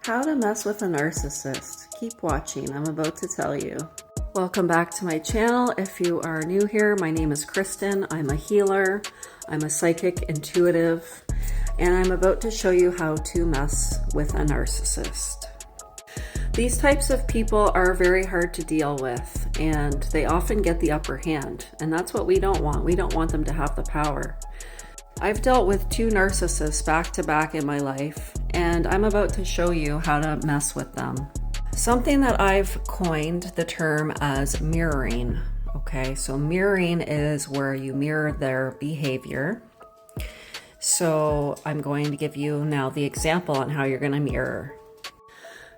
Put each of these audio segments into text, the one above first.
How to mess with a narcissist. Keep watching, I'm about to tell you. Welcome back to my channel. If you are new here, my name is Kristen. I'm a healer, I'm a psychic intuitive, and I'm about to show you how to mess with a narcissist. These types of people are very hard to deal with, and they often get the upper hand, and that's what we don't want. We don't want them to have the power. I've dealt with 2 narcissists back to back in my life, and I'm about to show you how to mess with them. Something that I've coined the term as mirroring. Okay, so mirroring is where you mirror their behavior. So I'm going to give you now the example on how you're going to mirror.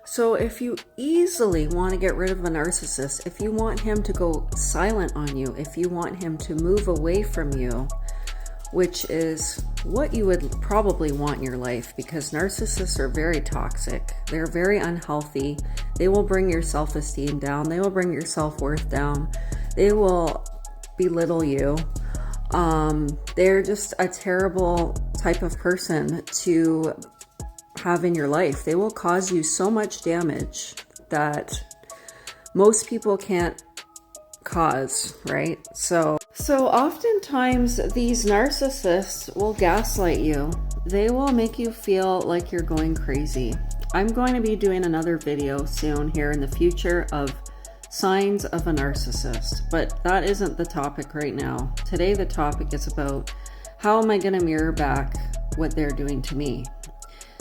So if you easily want to get rid of a narcissist, if you want him to go silent on you, if you want him to move away from you, which is what you would probably want in your life, because narcissists are very toxic. They're very unhealthy. They will bring your self-esteem down. They will bring your self-worth down. They will belittle you. They're just a terrible type of person to have in your life. They will cause you so much damage that most people can't cause, right? So oftentimes these narcissists will gaslight you. They will make you feel like you're going crazy. I'm going to be doing another video soon here in the future of signs of a narcissist, but that isn't the topic right now. Today the topic is about how am I going to mirror back what they're doing to me.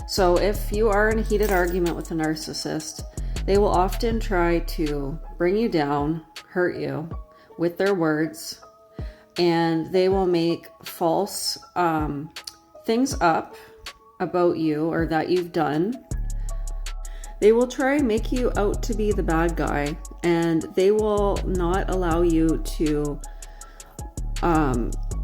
So if you are in a heated argument with a narcissist, they will often try to bring you down, hurt you with their words, and they will make false things up about you or that you've done. They will try and make you out to be the bad guy, and they will not allow you to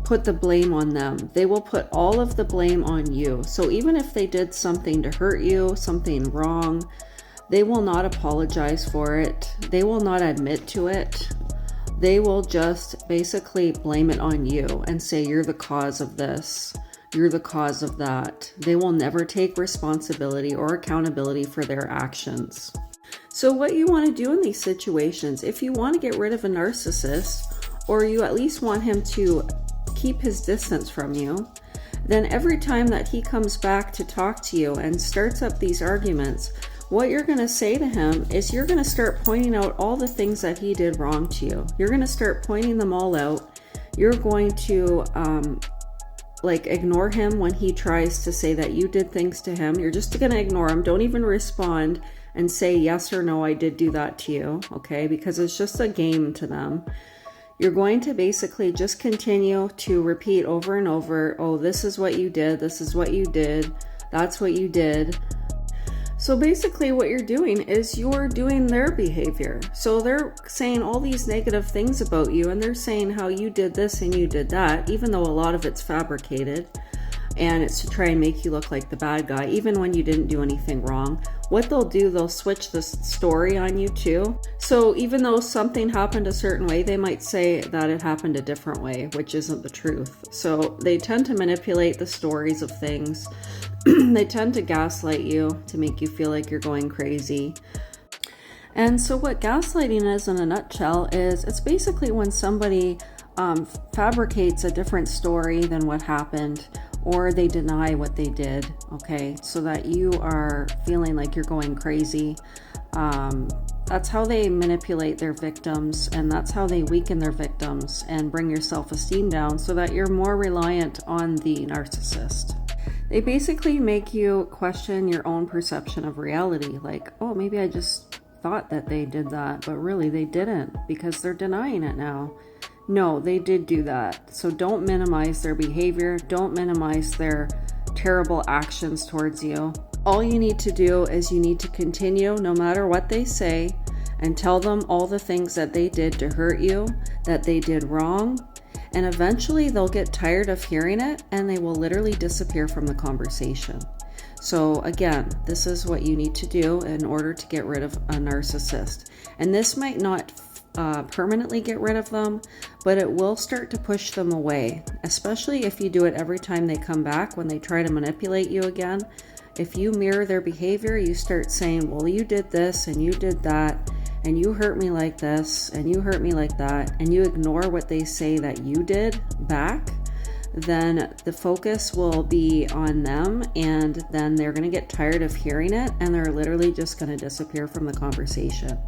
put the blame on them. They will put all of the blame on you. So even if they did something to hurt you, something wrong, they will not apologize for it. They will not admit to it. They will just basically blame it on you and say, you're the cause of this. You're the cause of that. They will never take responsibility or accountability for their actions. So what you want to do in these situations, if you want to get rid of a narcissist, or you at least want him to keep his distance from you, then every time that he comes back to talk to you and starts up these arguments, what you're going to say to him is you're going to start pointing out all the things that he did wrong to you. You're going to start pointing them all out. You're going to ignore him when he tries to say that you did things to him. You're just going to ignore him. Don't even respond and say yes or no, I did do that to you, okay? Because it's just a game to them. You're going to basically just continue to repeat over and over, oh, this is what you did, this is what you did, that's what you did. So basically what you're doing is you're doing their behavior. So they're saying all these negative things about you, and they're saying how you did this and you did that, even though a lot of it's fabricated. And it's to try and make you look like the bad guy, even when you didn't do anything wrong. What they'll do, they'll switch the story on you too. So even though something happened a certain way, they might say that it happened a different way, which isn't the truth. So they tend to manipulate the stories of things. They tend to gaslight you to make you feel like you're going crazy. And so what gaslighting is in a nutshell is it's basically when somebody fabricates a different story than what happened, or they deny what they did, okay, so that you are feeling like you're going crazy. That's how they manipulate their victims, and that's how they weaken their victims and bring your self-esteem down so that you're more reliant on the narcissist. They basically make you question your own perception of reality, like, oh, maybe I just thought that they did that, but really they didn't, because they're denying it now. No, they did do that. So don't minimize their behavior. Don't minimize their terrible actions towards you. All you need to do is you need to continue, no matter what they say, and tell them all the things that they did to hurt you, that they did wrong, and eventually they'll get tired of hearing it and they will literally disappear from the conversation. So again, this is what you need to do in order to get rid of a narcissist. And this might not permanently get rid of them, but it will start to push them away, especially if you do it every time they come back. When they try to manipulate you again, If you mirror their behavior, you start saying, well, you did this and you did that, and you hurt me like this and you hurt me like that, and you ignore what they say that you did back, then the focus will be on them, and then they're going to get tired of hearing it, and they're literally just going to disappear from the conversation.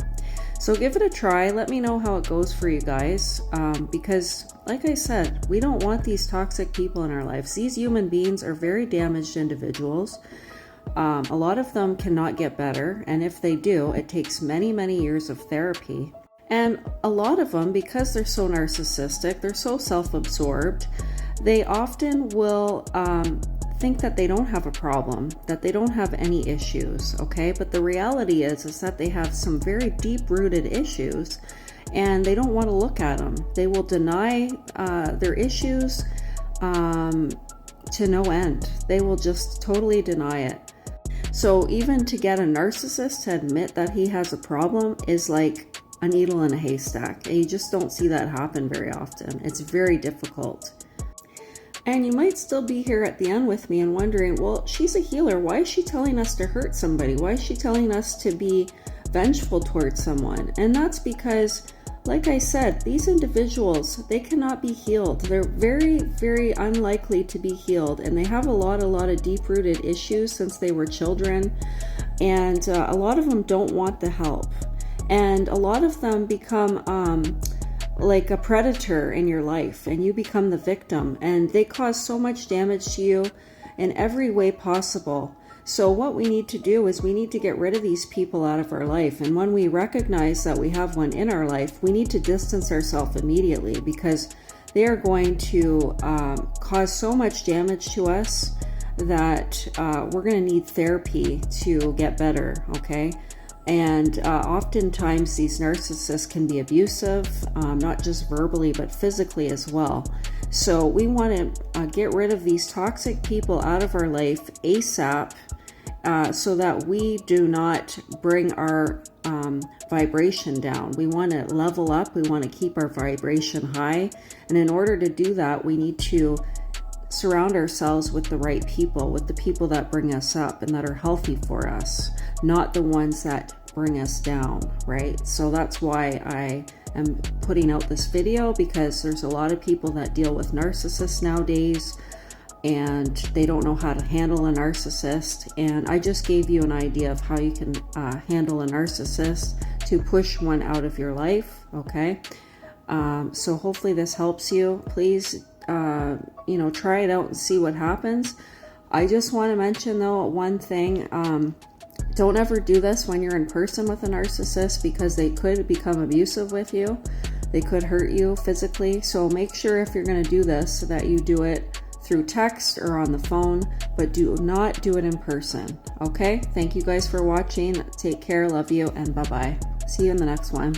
So give it a try. Let me know how it goes for you guys, because like I said, we don't want these toxic people in our lives. These human beings are very damaged individuals. A lot of them cannot get better, and if they do, it takes many, many years of therapy. And a lot of them, because they're so narcissistic, they're so self-absorbed, they often will think that they don't have a problem, that they don't have any issues, okay? But the reality is that they have some very deep-rooted issues, and they don't want to look at them. They will deny their issues to no end. They will just totally deny it. So even to get a narcissist to admit that he has a problem is like a needle in a haystack. And you just don't see that happen very often. It's very difficult. And you might still be here at the end with me and wondering, well, she's a healer. Why is she telling us to hurt somebody? Why is she telling us to be vengeful towards someone? And that's because, like I said, these individuals, they cannot be healed. They're very, very unlikely to be healed. And they have a lot of deep-rooted issues since they were children. And a lot of them don't want the help. And a lot of them become like a predator in your life, and you become the victim, and they cause so much damage to you in every way possible. So what we need to do is we need to get rid of these people out of our life. And when we recognize that we have one in our life, we need to distance ourselves immediately, because they are going to cause so much damage to us that we're going to need therapy to get better, okay? And oftentimes these narcissists can be abusive, not just verbally, but physically as well. So we want to get rid of these toxic people out of our life ASAP, so that we do not bring our vibration down. We want to level up. We want to keep our vibration high. And in order to do that, we need to surround ourselves with the right people, with the people that bring us up and that are healthy for us, not the ones that bring us down, right? So that's why I am putting out this video, because there's a lot of people that deal with narcissists nowadays, and they don't know how to handle a narcissist. And I just gave you an idea of how you can handle a narcissist to push one out of your life, okay? So hopefully this helps you. Please try it out and see what happens. I just want to mention though one thing, don't ever do this when you're in person with a narcissist, because they could become abusive with you. They could hurt you physically. So make sure if you're going to do this that you do it through text or on the phone, but do not do it in person. Okay? Thank you guys for watching. Take care. Love you, and bye-bye. See you in the next one.